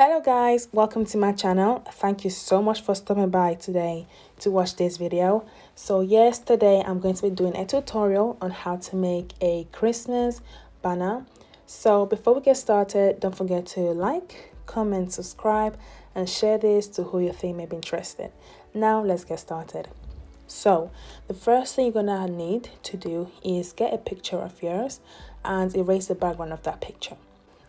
Hello guys, welcome to my channel. Thank you so much for stopping by today to watch this video. So yes, today I'm going to be doing a tutorial on how to make a Christmas banner. So before we get started, don't forget to like, comment, subscribe and share this to who you think may be interested. Now let's get started. So the first thing you're gonna need to do is get a picture of yours and erase the background of that picture.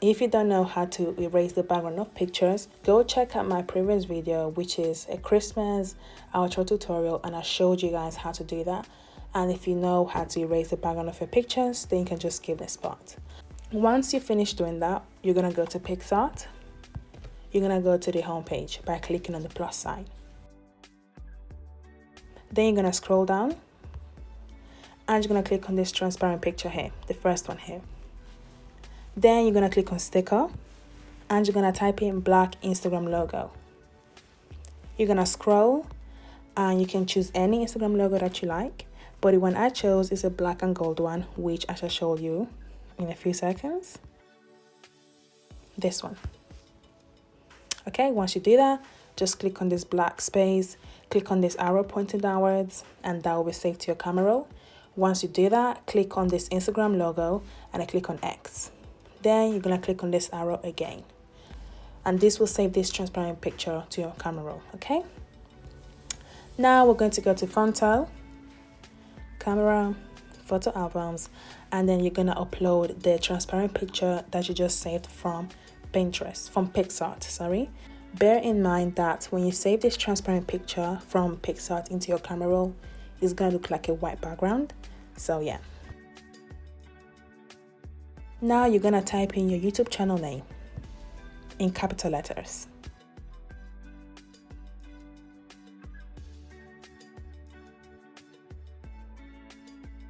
If you don't know how to erase the background of pictures, go check out my previous video, which is a Christmas outro tutorial, and I showed you guys how to do that. And if you know how to erase the background of your pictures, then you can just skip this part. Once you finish doing that, you're gonna go to PixArt. You're gonna go to the home page by clicking on the plus sign. Then you're gonna scroll down and you're gonna click on this transparent picture here, the first one here. Then you're gonna click on sticker and you're gonna type in black Instagram logo. You're gonna scroll and you can choose any Instagram logo that you like, but the one I chose is a black and gold one, which I shall show you in a few seconds. This one. Okay, once you do that, just click on this black space, click on this arrow pointing downwards, and that will be saved to your camera roll. Once you do that, click on this Instagram logo and I click on X. Then you're gonna click on this arrow again, and this will save this transparent picture to your camera roll. Okay, now we're going to go to Photo, Camera, Photo Albums, and then you're gonna upload the transparent picture that you just saved from PixArt, sorry. Bear in mind that when you save this transparent picture from PixArt into your camera roll, it's gonna look like a white background. So yeah. Now you're gonna type in your YouTube channel name in capital letters.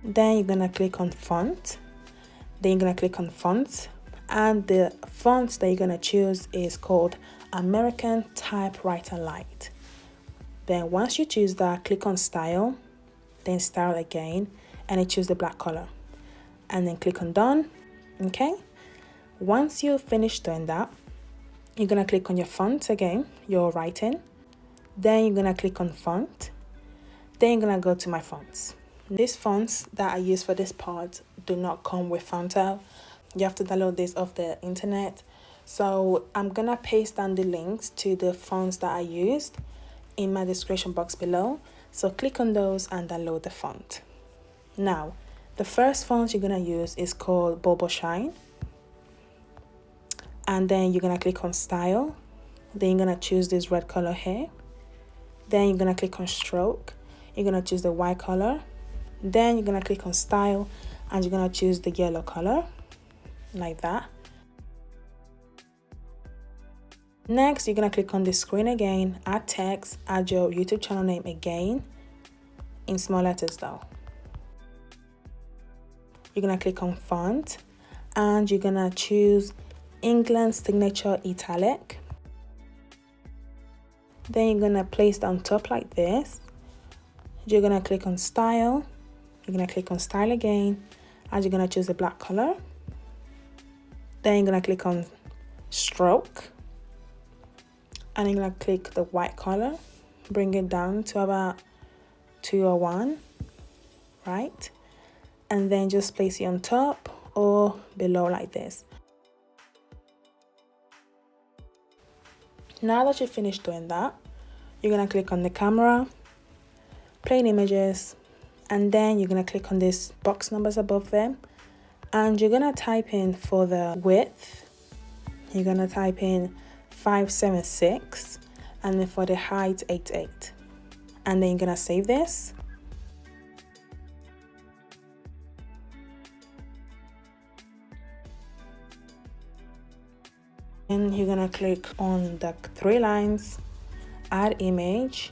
Then you're gonna click on font. Then you're gonna click on fonts, and the font that you're gonna choose is called American Typewriter Light. Then once you choose that, click on style, then style again, and then choose the black color, and then click on done. Okay, once you finish doing that, you're gonna click on your font again, your writing. Then you're gonna click on font. Then you're gonna go to my fonts. These fonts that I use for this part do not come with Fonto. You have to download this off the internet. So I'm gonna paste down the links to the fonts that I used in my description box below. So click on those and download the font. Now, the first font you're gonna use is called Bobo Shine. And then you're gonna click on style. Then you're gonna choose this red color here. Then you're gonna click on stroke. You're gonna choose the white color. Then you're gonna click on style and you're gonna choose the yellow color, like that. Next, you're gonna click on the screen again, add text, add your YouTube channel name again, in small letters though. You're gonna click on font and you're gonna choose England Signature Italic. Then you're gonna place it on top like this. You're gonna click on style. You're gonna click on style again and you're gonna choose the black color. Then you're gonna click on stroke and you're gonna click the white color, bring it down to about 201, right? And then just place it on top or below like this. Now that you've finished doing that, you're gonna click on the camera, play in images, and then you're gonna click on these box numbers above them, and you're gonna type in for the width, you're gonna type in 576, and then for the height 88, and then you're gonna save this. And you're gonna click on the 3 lines, add image.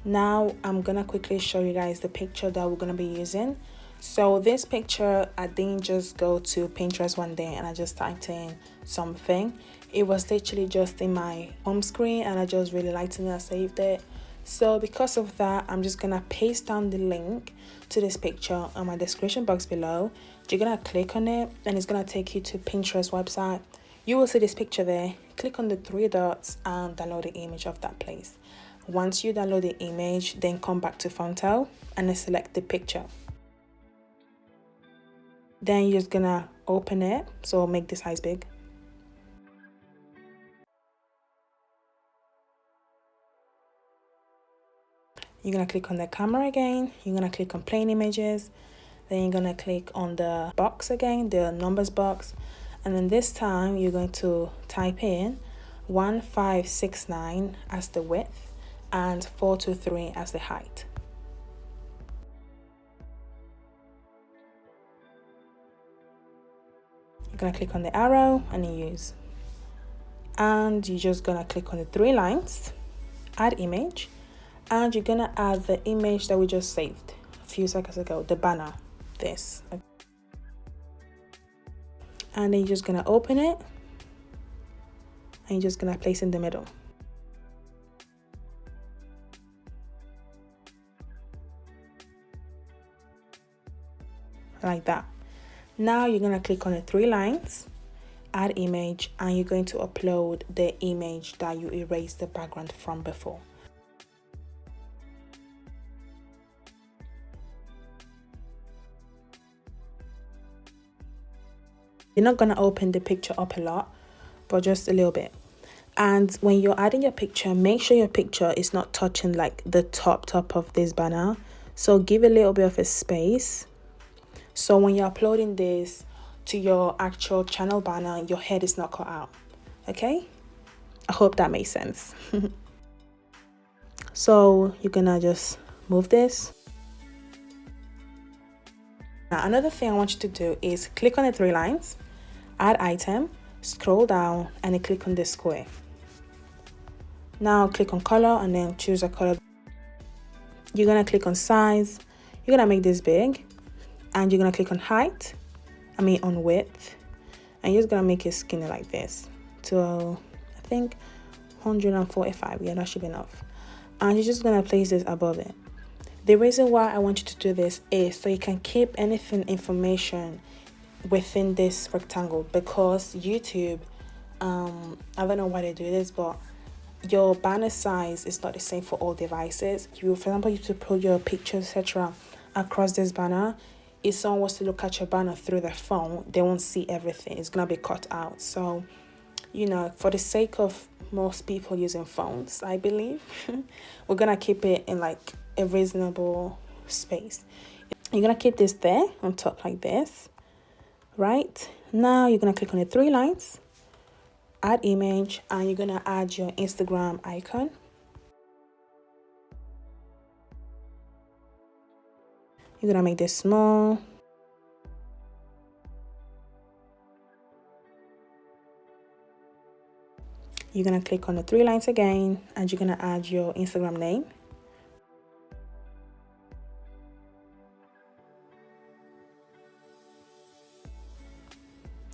Now I'm gonna quickly show you guys the picture that we're gonna be using. So this picture, I didn't just go to Pinterest one day and I just typed in something. It was literally just in my home screen and I just really liked it and I saved it. So because of that, I'm just gonna paste down the link to this picture on my description box below. You're gonna click on it and it's gonna take you to Pinterest website. You will see this picture there. Click on the three dots and download the image of that place. Once you download the image, then come back to Fonto and then select the picture. Then you're just gonna open it, so make the size big. You're gonna click on the camera again, you're gonna click on plain images, then you're gonna click on the box again, the numbers box, and then this time you're going to type in 1569 as the width and 423 as the height. You're gonna click on the arrow and then use, and you're just gonna click on the three lines, add image, and you're gonna add the image that we just saved a few seconds ago, the banner, this. And then you're just gonna open it and you're just gonna place in the middle. Like that. Now you're gonna click on the three lines, add image, and you're going to upload the image that you erased the background from before. You're not gonna open the picture up a lot, but just a little bit. And when you're adding your picture, make sure your picture is not touching like the top of this banner. So give a little bit of a space. So when you're uploading this to your actual channel banner, your head is not cut out. Okay? I hope that makes sense. So you're gonna just move this. Now another thing I want you to do is click on the three lines, add item, scroll down, and then click on the square. Now click on color and then choose a color. You're gonna click on size, you're gonna make this big, and you're gonna click on height, on width, and you're just gonna make it skinny like this to I think 145. Yeah, that should be enough. And you're just gonna place this above it. The reason why I want you to do this is so you can keep anything information within this rectangle, because YouTube, I don't know why they do this, but your banner size is not the same for all devices. For example, you to put your pictures, etc., across this banner. If someone was to look at your banner through their phone, they won't see everything. It's gonna be cut out. So, for the sake of most people using phones, I believe, we're gonna keep it in like a reasonable space. You're gonna keep this there on top like this. Right now you're gonna click on the three lines, add image, and you're gonna add your Instagram icon. You're gonna make this small. You're gonna click on the three lines again, and you're gonna add your Instagram name.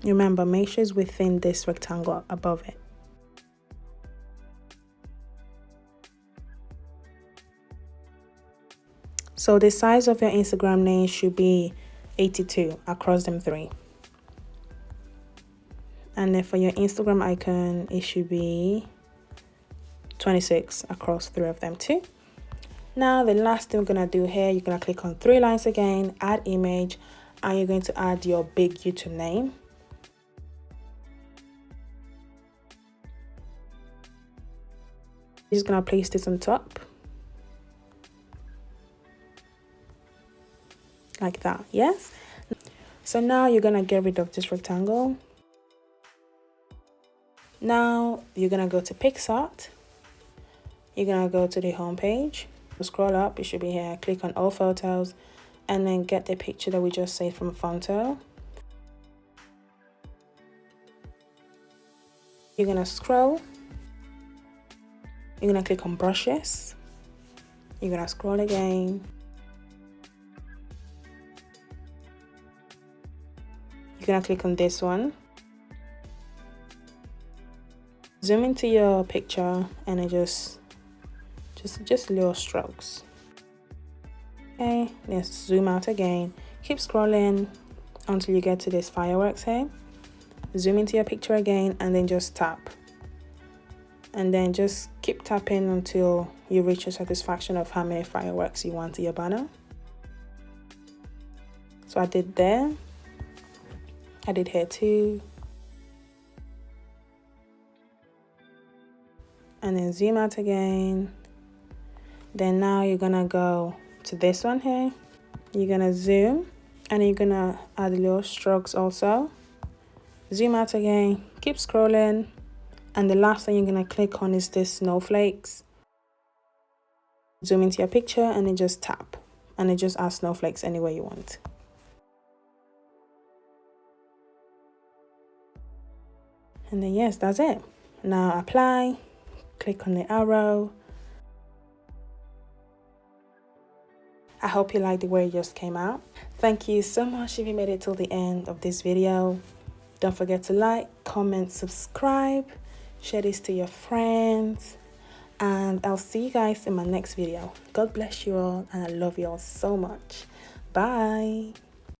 Remember, make sure it's within this rectangle above it. So the size of your Instagram name should be 82 across them three. And then for your Instagram icon, it should be 26 across three of them too. Now the last thing we're gonna do here, you're gonna click on three lines again, add image, and you're going to add your big YouTube name. Just gonna place this on top like that. Yes, so now you're gonna get rid of this rectangle. Now you're gonna go to PixArt, you're gonna go to the home page, scroll up, it should be here, click on all photos, and then get the picture that we just saved from Fonto. You're gonna scroll. You're gonna click on brushes. You're gonna scroll again. You're gonna click on this one. Zoom into your picture and then just little strokes. Okay, let's zoom out again. Keep scrolling until you get to this fireworks here. zoom into your picture again, and then just tap. And then just keep tapping until you reach your satisfaction of how many fireworks you want in your banner. So I did there. I did here too. And then zoom out again. Then now you're gonna go to this one here. You're gonna zoom and you're gonna add little strokes also. Zoom out again, keep scrolling. And the last thing you're gonna click on is this snowflakes. Zoom into your picture and then just tap. And it just adds snowflakes anywhere you want. And then yes, that's it. Now apply, click on the arrow. I hope you like the way it just came out. Thank you so much if you made it till the end of this video. Don't forget to like, comment, subscribe, share this to your friends, and I'll see you guys in my next video. God bless you all, and I love you all so much. Bye.